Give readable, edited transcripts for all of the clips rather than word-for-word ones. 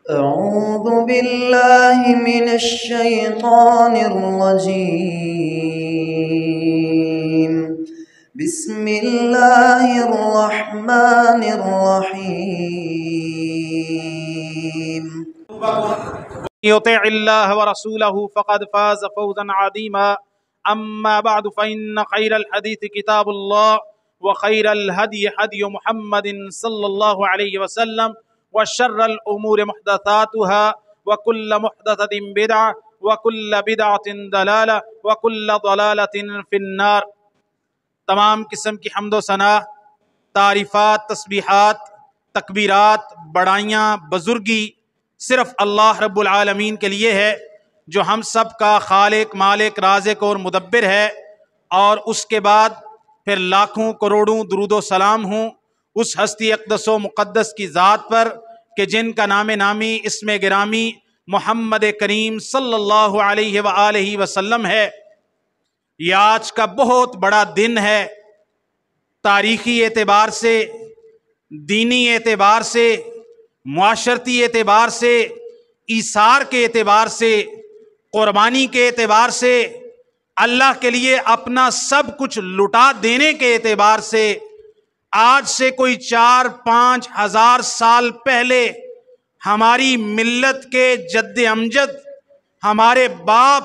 أعوذ بالله من الشيطان الرجيم. بسم الله الرحمن الرحيم. يطع الله ورسوله فقد فاز فوزا عظيما. أما بعد فإن خير الحديث كتاب الله وخير الهدي هدي محمد صلى الله عليه وسلم وشر الأمور محدثاتها وكل محدثة بدعة وكل بدعة ضلالة وكل ضلالة في النار. تمام قسم کی حمد و ثنا، تعریفات، تسبیحات، تکبیرات، بڑائیاں، بزرگی صرف اللہ رب العالمین کے لیے ہے جو ہم سب کا خالق، مالک، رازق اور مدبر ہے. اور اس کے بعد پھر لاکھوں کروڑوں درود و سلام ہوں اس ہستی اقدس و مقدس کی ذات پر کہ جن کا نام نامی، اسم گرامی محمد کریم صلی اللہ علیہ وآلہ وسلم ہے. یہ آج کا بہت بڑا دن ہے، تاریخی اعتبار سے، دینی اعتبار سے، معاشرتی اعتبار سے، ایثار کے اعتبار سے، قربانی کے اعتبار سے، اللہ کے لیے اپنا سب کچھ لٹا دینے کے اعتبار سے. آج سے کوئی 4-5 ہزار سال پہلے ہماری ملت کے جد امجد، ہمارے باپ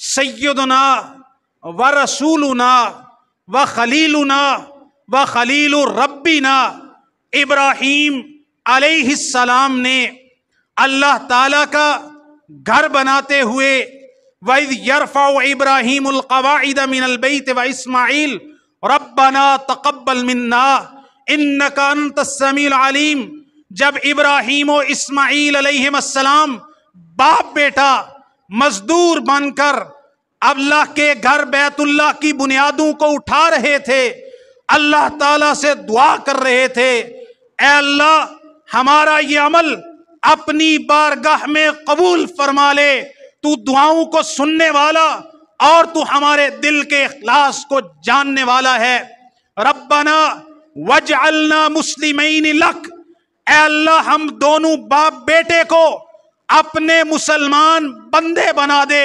سیدنا و رسولنا و خلیلنا و خلیل ربنا ابراہیم علیہ السلام نے اللہ تعالیٰ کا گھر بناتے ہوئے وَإِذْ يَرْفَعُ إِبْرَاهِيمُ الْقَوَاعِدَ مِنَ الْبَيْتِ وَإِسْمَاعِيلُ رَبَّنَا تَقَبَّلْ مِنَّا إِنَّكَ أَنْتَ السَّمِيعُ الْعَلِيمُ. جب ابراہیم و اسماعیل علیہ السلام باپ بیٹا مزدور بن کر اللہ کے گھر بیت اللہ کی بنیادوں کو اٹھا رہے تھے، اللہ تعالیٰ سے دعا کر رہے تھے، اے اللہ ہمارا یہ عمل اپنی بارگاہ میں قبول فرما لے. تو دعاؤں کو سننے والا اور تو ہمارے دل کے اخلاص کو جاننے والا ہے. ربنا وجعلنا مسلمین لک، اے اللہ ہم دونوں باپ بیٹے کو اپنے مسلمان بندے بنا دے،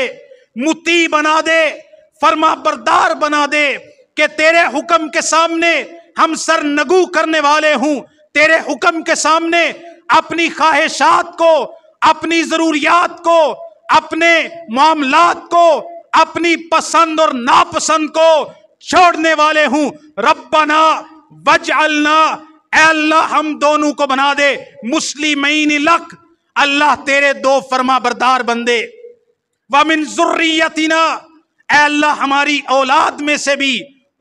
مطیع بنا دے، فرما بردار بنا دے کہ تیرے حکم کے سامنے ہم سر نگو کرنے والے ہوں، تیرے حکم کے سامنے اپنی خواہشات کو، اپنی ضروریات کو، اپنے معاملات کو، اپنی پسند اور ناپسند کو چھوڑنے والے ہوں. ربنا وجعلنا، اے اللہ ہم دونوں کو بنا دے مسلمین لک، اللہ تیرے دو فرما بردار بندے. وَمِن ذُرِّيَّتِنَا، اے اللہ ہماری اولاد میں سے بھی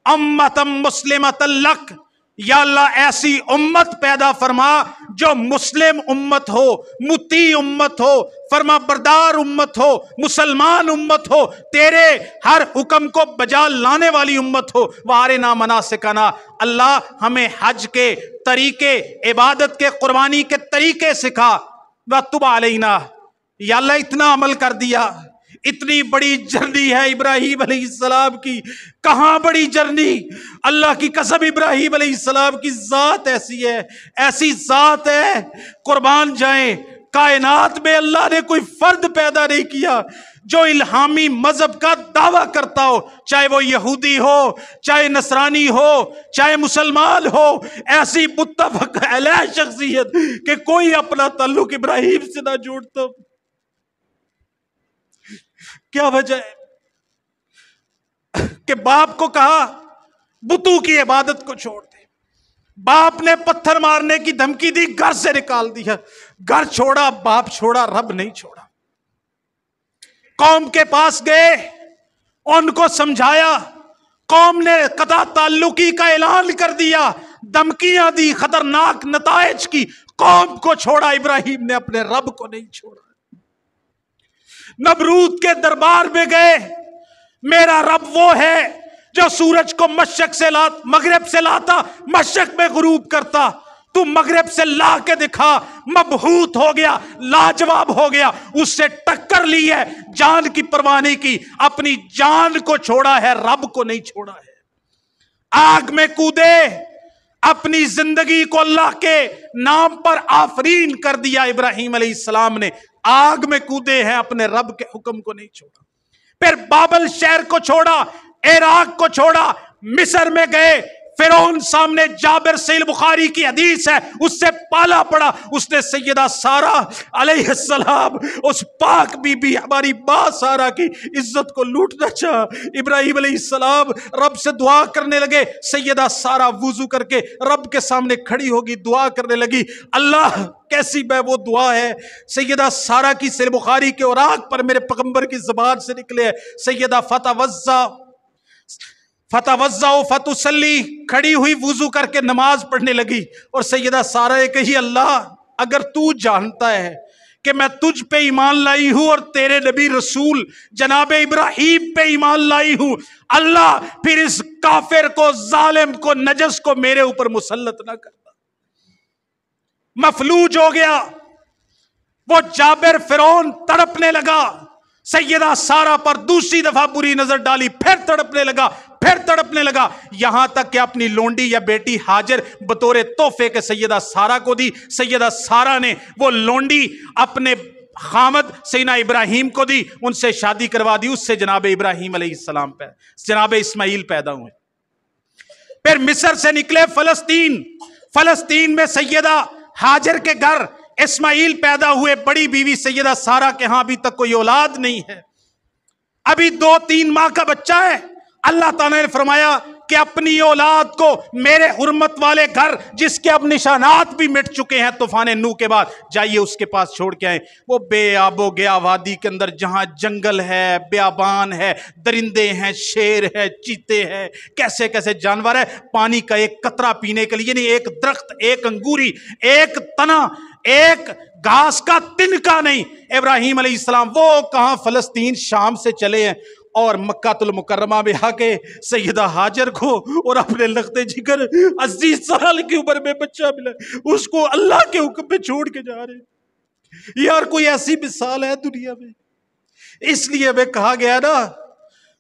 امۃ مسلمۃ لک، یا اللہ ایسی امت پیدا فرما جو مسلم امت ہو، مطیع امت ہو، فرما بردار امت ہو، مسلمان امت ہو، تیرے ہر حکم کو بجا لانے والی امت ہو. وَأَرِنَا مَنَاسِكَنَا، اللہ ہمیں حج کے طریقے، عبادت کے، قربانی کے طریقے سکھا. وَتُبْ عَلَيْنَا، یا اللہ اتنا عمل کر دیا، اتنی بڑی جرنی ہے ابراہیم علیہ السلام کی. کہاں بڑی جرنی، اللہ کی قسم ابراہیم علیہ السلام کی ذات ایسی ہے، ایسی ذات ہے، قربان جائیں کائنات میں اللہ نے کوئی فرد پیدا نہیں کیا جو الہامی مذہب کا دعویٰ کرتا ہو، چاہے وہ یہودی ہو، چاہے نصرانی ہو، چاہے مسلمان ہو. ایسی متفق علیہ شخصیت کہ کوئی اپنا تعلق ابراہیم سے نہ جوڑتا. کیا وجہ ہے کہ باپ کو کہا بتوں کی عبادت کو چھوڑ دے، باپ نے پتھر مارنے کی دھمکی دی، گھر سے نکال دیا. گھر چھوڑا، باپ چھوڑا، رب نہیں چھوڑا. قوم کے پاس گئے، ان کو سمجھایا، قوم نے قطع تعلقی کا اعلان کر دیا، دھمکیاں دی، خطرناک نتائج کی. قوم کو چھوڑا، ابراہیم نے اپنے رب کو نہیں چھوڑا. نمرود کے دربار میں گئے، میرا رب وہ ہے جو سورج کو مشرق سے مغرب سے لاتا، مشرق میں غروب کرتا. تو مغرب سے لا کے دکھا. مبہوت ہو گیا، لاجواب ہو گیا، اس سے ٹکر لی ہے، جان کی پرواہ نہیں کی، اپنی جان کو چھوڑا ہے، رب کو نہیں چھوڑا ہے. آگ میں کودے، اپنی زندگی کو اللہ کے نام پر آفرین کر دیا ابراہیم علیہ السلام نے، آگ میں کودے ہیں، اپنے رب کے حکم کو نہیں چھوڑا۔ پھر بابل شہر کو چھوڑا، عراق کو چھوڑا، مصر میں گئے، فرعون سامنے، جابر صحیح بخاری کی حدیث ہے، اس سے پالا پڑا، اس نے سیدہ سارہ علیہ السلام، اس پاک بی بی ہماری ماں سارہ کی عزت کو لوٹنا چاہا۔ ابراہیم علیہ السلام رب سے دعا کرنے لگے، سیدہ سارہ وضو کر کے رب کے سامنے کھڑی ہوگی، دعا کرنے لگی، اللہ کیسی میں وہ دعا ہے سیدہ سارہ کی صحیح بخاری کے اوراق پر میرے پیغمبر کی زبان سے نکلے ہے، سیدہ فتوضا فتسلی، کھڑی ہوئی وضو کر کے نماز پڑھنے لگی، اور سیدہ سارہ نے کہی، اللہ اگر تو جانتا ہے کہ میں تجھ پہ ایمان لائی ہوں اور تیرے نبی رسول جناب ابراہیم پہ ایمان لائی ہوں، اللہ پھر اس کافر کو، ظالم کو، نجس کو میرے اوپر مسلط نہ کرتا۔ مفلوج ہو گیا وہ جابر، فرعون تڑپنے لگا، سیدہ سارہ پر دوسری دفعہ بری نظر ڈالی، پھر تڑپنے لگا، پھر تڑپنے لگا، یہاں تک کہ اپنی لونڈی یا بیٹی ہاجر بطور تحفے کے سیدہ سارہ کو دی۔ سیدہ سارہ نے وہ لونڈی اپنے خامد سیدنا ابراہیم کو دی، ان سے شادی کروا دی، اس سے جناب ابراہیم علیہ السلام جناب اسماعیل پیدا ہوئے۔ پھر مصر سے نکلے فلسطین میں سیدہ ہاجر کے گھر اسماعیل پیدا ہوئے، بڑی بیوی سیدہ سارہ کے ہاں ابھی تک کوئی اولاد نہیں ہے، ابھی 2-3 ماہ کا بچہ ہے۔ اللہ تعالیٰ نے فرمایا کہ اپنی اولاد کو میرے حرمت والے گھر، جس کے اب نشانات بھی مٹ چکے ہیں طوفان نوح کے بعد، جائیے اس کے پاس چھوڑ کے آئیں۔ وہ بے آب و گیا وادی کے اندر، جہاں جنگل ہے، بیابان ہے، درندے ہیں، شیر ہے، چیتے ہیں، کیسے کیسے جانور ہے، پانی کا ایک قطرہ پینے کے لیے نہیں، ایک درخت، ایک انگوری، ایک تنا، ایک گھاس کا تنکا نہیں۔ ابراہیم علیہ السلام وہ کہاں فلسطین شام سے چلے ہیں، اور مکہ المکرمہ میں آ کے سیدہ ہاجر کو اور اپنے لخت جگر 80 سال کی عمر میں بچہ ملا، اس کو اللہ کے حکم پہ چھوڑ کے جا رہے ہیں۔ یار کوئی ایسی مثال ہے دنیا میں؟ اس لیے ہمیں کہا گیا نا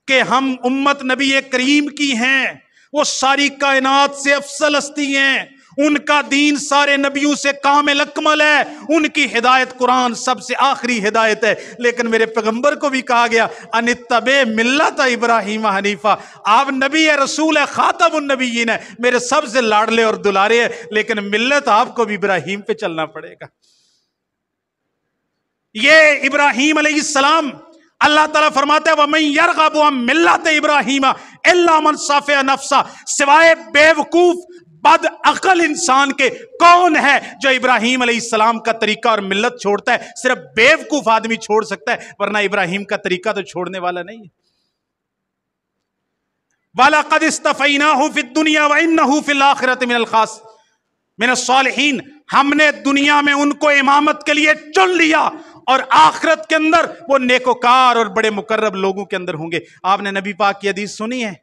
کہ ہم امت نبی کریم کی ہیں، وہ ساری کائنات سے افضل ہستی ہیں، ان کا دین سارے نبیوں سے کامل اکمل ہے، ان کی ہدایت قرآن سب سے آخری ہدایت ہے۔ لیکن میرے پیغمبر کو بھی کہا گیا ان اتبع ملت ابراہیم حنیفہ، آپ نبی ہے، رسول ہے، خاتم النبیین ہے، میرے سب سے لاڈلے اور دلارے ہیں، لیکن ملت آپ کو بھی ابراہیم پہ چلنا پڑے گا۔ یہ ابراہیم علیہ السلام، اللہ تعالیٰ فرماتا ہے وَمَن يَرْغَبُ عَن مِلَّةِ إِبْرَاهِيمَ إِلَّا مَن صَفِحَ نَفْسَهُ، سوائے بے وقوف بد عقل انسان کے کون ہے جو ابراہیم علیہ السلام کا طریقہ اور ملت چھوڑتا ہے؟ صرف بے وقوف آدمی چھوڑ سکتا ہے، ورنہ ابراہیم کا طریقہ تو چھوڑنے والا نہیں ہے۔ وَلَقَدِ اسْتَفَيْنَاهُ فِي الدُّنْيَا وَإِنَّهُ فِي الْآخِرَةِ مِنَ الصَّالِحِينَ، ہم نے دنیا میں ان کو امامت کے لیے چن لیا، اور آخرت کے اندر وہ نیکوکار اور بڑے مقرب لوگوں کے اندر ہوں گے۔ آپ نے نبی پاک کی حدیث سنی ہے،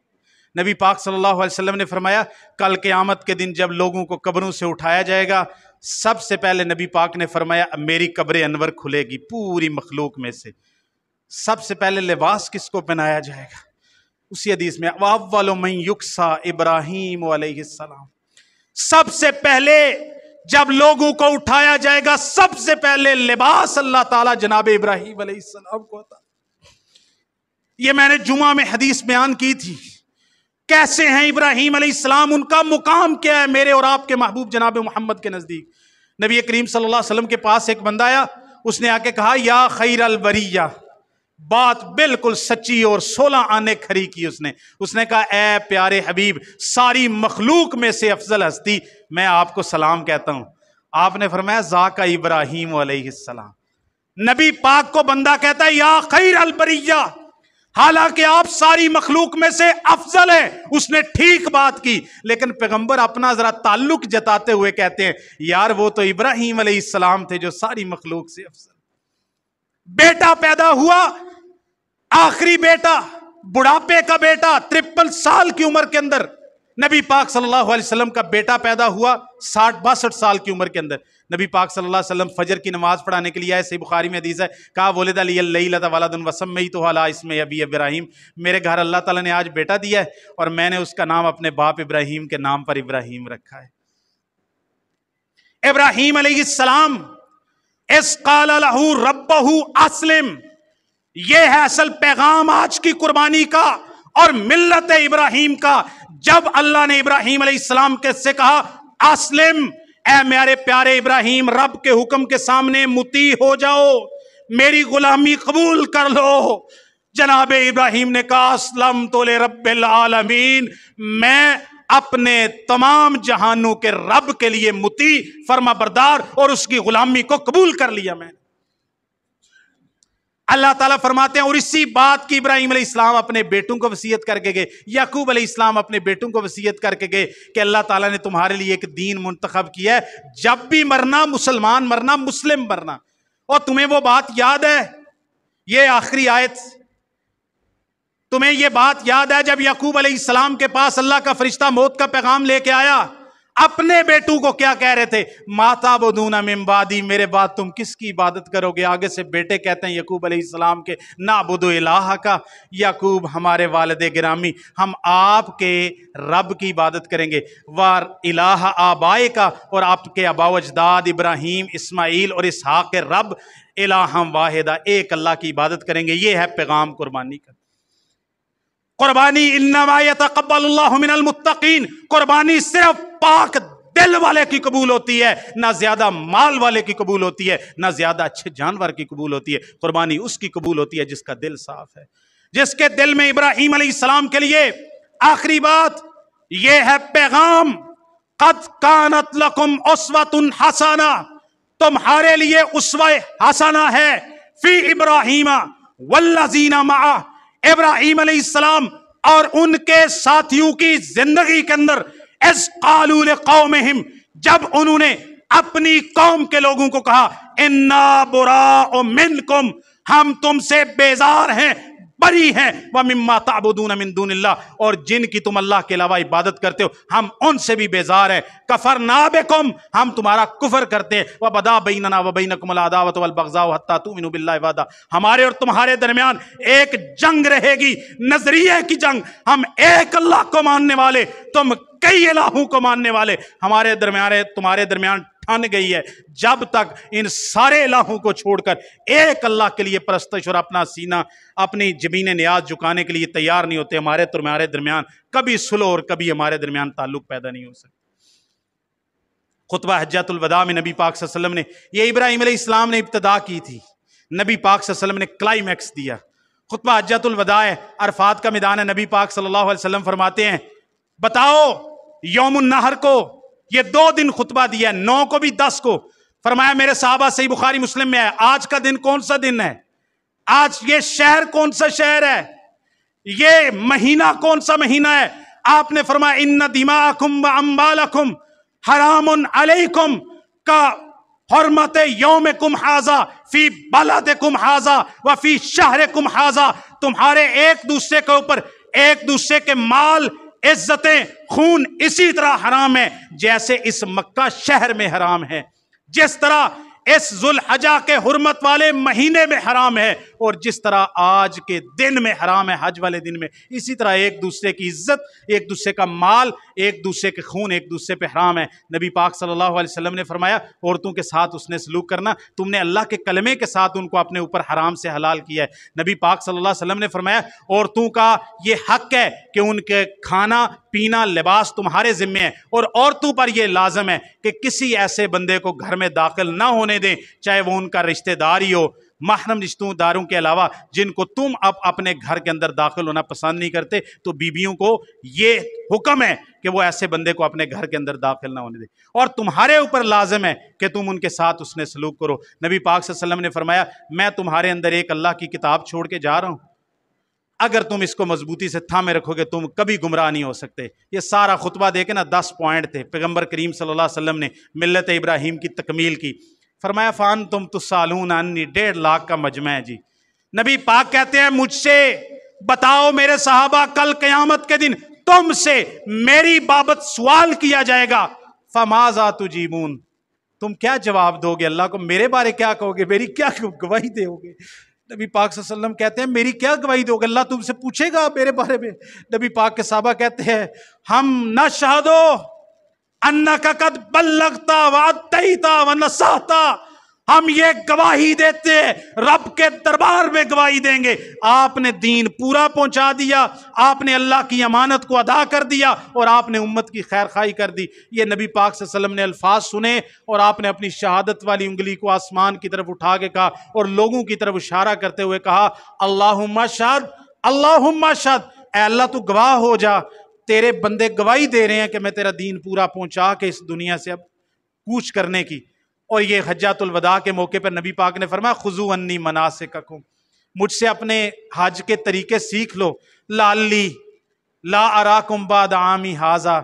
نبی پاک صلی اللہ علیہ وسلم نے فرمایا کل قیامت کے دن جب لوگوں کو قبروں سے اٹھایا جائے گا، سب سے پہلے نبی پاک نے فرمایا میری قبر انور کھلے گی، پوری مخلوق میں سے سب سے پہلے لباس کس کو پہنایا جائے گا؟ اسی حدیث میں وَأَوَّلُ مَن يُكْسَى ابراہیم علیہ السلام، سب سے پہلے جب لوگوں کو اٹھایا جائے گا سب سے پہلے لباس اللہ تعالیٰ جناب ابراہیم علیہ السلام کو عطا۔ یہ میں نے جمعہ میں حدیث بیان کی تھی، کیسے ہیں ابراہیم علیہ السلام، ان کا مقام کیا ہے میرے اور آپ کے محبوب جناب محمد کے نزدیک۔ نبی کریم صلی اللہ علیہ وسلم کے پاس ایک بندہ آیا، اس نے آ کے کہا یا خیر البریہ، بات بالکل سچی اور 16 آنے کھری کی اس نے کہا اے پیارے حبیب، ساری مخلوق میں سے افضل ہستی، میں آپ کو سلام کہتا ہوں۔ آپ نے فرمایا ذاک ابراہیم علیہ السلام۔ نبی پاک کو بندہ کہتا ہے یا خیر البریہ، حالانکہ آپ ساری مخلوق میں سے افضل ہیں۔ اس نے ٹھیک بات کی، لیکن پیغمبر اپنا ذرا تعلق جتاتے ہوئے کہتے ہیں یار وہ تو ابراہیم علیہ السلام تھے جو ساری مخلوق سے افضل۔ بیٹا پیدا ہوا، آخری بیٹا، بڑھاپے کا بیٹا، 53 سال کی عمر کے اندر نبی پاک صلی اللہ علیہ وسلم کا بیٹا پیدا ہوا 60-62 سال کی عمر کے اندر. نبی پاک صلی اللہ علیہ وسلم فجر کی نماز پڑھانے کے لیے آئے. صحیح بخاری میں حدیث ہے کہا ولد لی اللیلۃ ولد وسمیتہ علی اسم ابی ابراہیم. میرے گھر اللہ تعالیٰ نے آج بیٹا دیا ہے اور میں نے اس کا نام اپنے باپ ابراہیم کے نام پر ابراہیم رکھا ہے. ابراہیم علیہ السلام اذ قال لہ ربہ اسلم، یہ ہے اصل پیغام آج کی قربانی کا اور ملت ابراہیم کا. جب اللہ نے ابراہیم علیہ السلام کے سے کہا اسلم، اے میرے پیارے ابراہیم رب کے حکم کے سامنے مطیع ہو جاؤ، میری غلامی قبول کر لو. جناب ابراہیم نے کہا اسلمت لرب العالمین، میں اپنے تمام جہانوں کے رب کے لیے مطیع فرما بردار اور اس کی غلامی کو قبول کر لیا میں. اللہ تعالیٰ فرماتے ہیں اور اسی بات کی ابراہیم علیہ السلام اپنے بیٹوں کو وصیت کر کے گئے. یعقوب علیہ السلام اپنے بیٹوں کو وصیت کر کے گئے کہ اللہ تعالیٰ نے تمہارے لیے ایک دین منتخب کیا ہے، جب بھی مرنا مسلمان مرنا، مسلم مرنا. اور تمہیں وہ بات یاد ہے، یہ آخری آیت، تمہیں یہ بات یاد ہے جب یعقوب علیہ السلام کے پاس اللہ کا فرشتہ موت کا پیغام لے کے آیا، اپنے بیٹوں کو کیا کہہ رہے تھے؟ ما تعبدون من بعدی، میرے بعد تم کس کی عبادت کرو گے؟ آگے سے بیٹے کہتے ہیں یعقوب علیہ السلام کے نعبد الہک، یعقوب ہمارے والد گرامی ہم آپ کے رب کی عبادت کریں گے، وار الہ آبائک، اور آپ کے آبا و اجداد ابراہیم اسماعیل اور اسحاق کے رب الہ واحدہ، ایک اللہ کی عبادت کریں گے. یہ ہے پیغام قربانی کا. قربانی انما یتقبل اللہ من المتقین، قربانی صرف پاک دل والے کی قبول ہوتی ہے، نہ زیادہ مال والے کی قبول ہوتی ہے، نہ زیادہ اچھے جانور کی قبول ہوتی ہے. قربانی اس کی قبول ہوتی ہے جس کا دل صاف ہے، جس کے دل میں ابراہیم علیہ السلام کے لیے آخری بات یہ ہے پیغام قد کانت لکم اسوۃ حسنہ، تمہارے لیے اسوہ حسنہ ہے فی ابراہیم والذین معہ، ابراہیم علیہ السلام اور ان کے ساتھیوں کی زندگی کے اندر اذ قالوا لقومہم، جب انہوں نے اپنی قوم کے لوگوں کو کہا انا براء منکم، ہم تم سے بیزار ہیں، بری ہیں، وَمِمَّا تَعْبُدُونَ مِن دُونِ اللَّهِ، اور جن کی تم اللہ کے علاوہ عبادت کرتے ہو ہم ان سے بھی بیزار ہیں. کفرنا بکم، ہم تمہارا کفر کرتے ہیں. وَبَدَا بَيْنَنَا وَبَيْنَكُمُ الْعَدَاوَةُ وَالْبَغْضَاءُ حَتَّى تُؤْمِنُوا بِاللَّهِ وَحْدَهُ، ہمارے اور تمہارے درمیان ایک جنگ رہے گی، نظریے کی جنگ. ہم ایک اللہ کو ماننے والے، تم کئی الہوں کو ماننے والے، ہمارے درمیان تمہارے درمیان ٹھن گئی ہے جب تک ان سارے الہوں کو چھوڑ کر ایک اللہ کے لیے پرستش اور اپنا سینہ اپنی جبین نیاز جھکانے کے لیے تیار نہیں ہوتے، ہمارے تمہارے درمیان کبھی صلح اور کبھی ہمارے درمیان تعلق پیدا نہیں ہو سکتا. خطبہ حجۃ الوداع میں نبی پاک صلی اللہ علیہ وسلم نے یہ ابراہیم علیہ السلام نے ابتدا کی تھی، نبی پاک صلی اللہ علیہ وسلم نے کلائمیکس دیا. خطبہ حجۃ الوداع ہے، عرفات کا میدان ہے. نبی پاک صلی اللہ علیہ وسلم فرماتے ہیں بتاؤ یوم النحر کو یہ 2 دن خطبہ دیا ہے، 9 کو بھی 10 کو. فرمایا میرے صحابہ، صحیح بخاری مسلم میں ہے، آج کا دن کون سا دن ہے؟ آج یہ شہر کون سا شہر ہے؟ یہ مہینہ کون سا مہینہ ہے؟ آپ نے فرمایا ان دماءکم و اموالکم حرام علیکم کا حرمت یومکم ھذا فی بلدکم ھذا و فی شہرکم ھذا، تمہارے ایک دوسرے کے اوپر ایک دوسرے کے مال عزتیں خون اسی طرح حرام ہے جیسے اس مکہ شہر میں حرام ہے، جس طرح اس ذوالحجہ کے حرمت والے مہینے میں حرام ہے اور جس طرح آج کے دن میں حرام ہے حج والے دن میں، اسی طرح ایک دوسرے کی عزت، ایک دوسرے کا مال، ایک دوسرے کے خون ایک دوسرے پہ حرام ہے. نبی پاک صلی اللہ علیہ وسلم نے فرمایا عورتوں کے ساتھ اس نے سلوک کرنا، تم نے اللہ کے کلمے کے ساتھ ان کو اپنے اوپر حرام سے حلال کیا ہے. نبی پاک صلی اللہ علیہ وسلم نے فرمایا عورتوں کا یہ حق ہے کہ ان کے کھانا پینا لباس تمہارے ذمے ہے، اور عورتوں پر یہ لازم ہے کہ کسی ایسے بندے کو گھر میں داخل نہ ہونے دیں، چاہے وہ ان کا رشتہ دار ہی ہو، محرم رشتوں داروں کے علاوہ جن کو تم اب اپنے گھر کے اندر داخل ہونا پسند نہیں کرتے، تو بیویوں کو یہ حکم ہے کہ وہ ایسے بندے کو اپنے گھر کے اندر داخل نہ ہونے دیں، اور تمہارے اوپر لازم ہے کہ تم ان کے ساتھ اس نے سلوک کرو. نبی پاک صلی اللہ علیہ وسلم نے فرمایا میں تمہارے اندر ایک اللہ کی کتاب چھوڑ کے جا رہا ہوں، اگر تم اس کو مضبوطی سے تھامے رکھو گے تم کبھی گمراہ نہیں ہو سکتے. یہ سارا خطبہ دے کے نا 10 پوائنٹ تھے، پیغمبر کریم صلی اللہ علیہ وسلم نے ملت ابراہیم کی تکمیل کی. فرمایا فان تم تسالون عنی، 1.5 لاکھ کا مجمع ہے جی. نبی پاک کہتے ہیں مجھ سے بتاؤ میرے صحابہ کل قیامت کے دن تم سے میری بابت سوال کیا جائے گا، فماذا تجیبون، تم کیا جواب دو گے؟ اللہ کو میرے بارے کیا کہو گے؟ میری کیا گواہی دے گے؟ نبی پاک صلی اللہ علیہ وسلم کہتے ہیں میری کیا گواہی دو گے؟ اللہ تم سے پوچھے گا میرے بارے میں؟ نبی پاک کے صحابہ کہتے ہیں ہم نشہدو انک قد بلغتا واتیتا ونصحتا، ہم یہ گواہی دیتے ہیں، رب کے دربار میں گواہی دیں گے، آپ نے دین پورا پہنچا دیا، آپ نے اللہ کی امانت کو ادا کر دیا، اور آپ نے امت کی خیر خواہی کر دی۔ یہ نبی پاک صلی اللہ علیہ وسلم نے الفاظ سنے، اور آپ نے اپنی شہادت والی انگلی کو آسمان کی طرف اٹھا کے کہا، اور لوگوں کی طرف اشارہ کرتے ہوئے کہا اللہم اشہد، اللہم اشہد، اے اللہ تو گواہ ہو جا، تیرے بندے گواہی دے رہے ہیں کہ میں تیرا دین پورا پہنچا کے اس دنیا سے اب کوچ کرنے کی۔ اور یہ حجۃ الوداع کے موقع پر نبی پاک نے فرمایا خذوا عنی مناسککم، مجھ سے اپنے حج کے طریقے سیکھ لو، لعلی لا اراکم بعد عامی ھذا،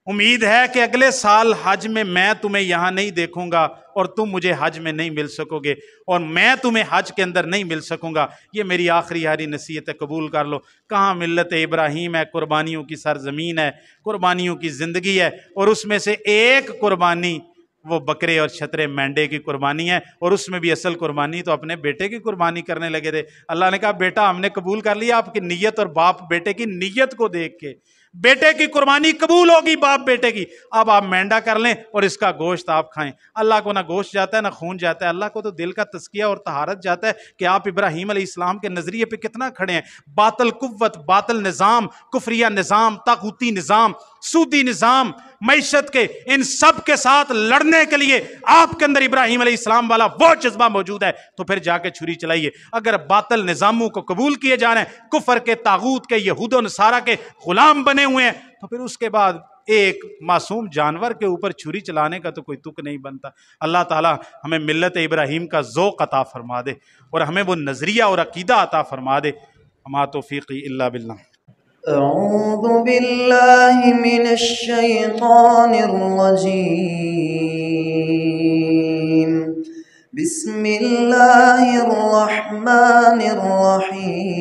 امید ہے کہ اگلے سال حج میں تمہیں یہاں نہیں دیکھوں گا، اور تم مجھے حج میں نہیں مل سکو گے، اور میں تمہیں حج کے اندر نہیں مل سکوں گا۔ یہ میری آخری ہاری نصیحت ہے، قبول کر لو۔ کہاں ملت ابراہیم ہے، قربانیوں کی سرزمین ہے، قربانیوں کی زندگی ہے، اور اس میں سے ایک قربانی وہ بکرے اور چھترے مینڈے کی قربانی ہے، اور اس میں بھی اصل قربانی تو اپنے بیٹے کی قربانی کرنے لگے تھے۔ اللہ نے کہا بیٹا ہم نے قبول کر لیا آپ کی نیت، اور باپ بیٹے کی نیت کو دیکھ کے بیٹے کی قربانی قبول ہوگی باپ بیٹے کی، اب آپ مینڈا کر لیں اور اس کا گوشت آپ کھائیں۔ اللہ کو نہ گوشت جاتا ہے نہ خون جاتا ہے، اللہ کو تو دل کا تزکیہ اور طہارت جاتا ہے کہ آپ ابراہیم علیہ السلام کے نظریے پہ کتنا کھڑے ہیں۔ باطل قوت، باطل نظام، کفریہ نظام، طاغوتی نظام، سودی نظام، معیشت کے، ان سب کے ساتھ لڑنے کے لیے آپ کے اندر ابراہیم علیہ السلام والا وہ جذبہ موجود ہے تو پھر جا کے چھری چلائیے۔ اگر باطل نظاموں کو قبول کیے جا رہے ہیں، کفر کے، طاغوت کے، یہود و نصارہ کے غلام بنے ہوئے ہیں، تو پھر اس کے بعد ایک معصوم جانور کے اوپر چھری چلانے کا تو کوئی تک نہیں بنتا۔ اللہ تعالی ہمیں ملت ابراہیم کا ذوق عطا فرما دے، اور ہمیں وہ نظریہ اور عقیدہ عطا فرما دے۔ وما توفیقی الا باللہ۔ أعوذ بالله من الشيطان الرجيم. بسم الله الرحمن الرحيم.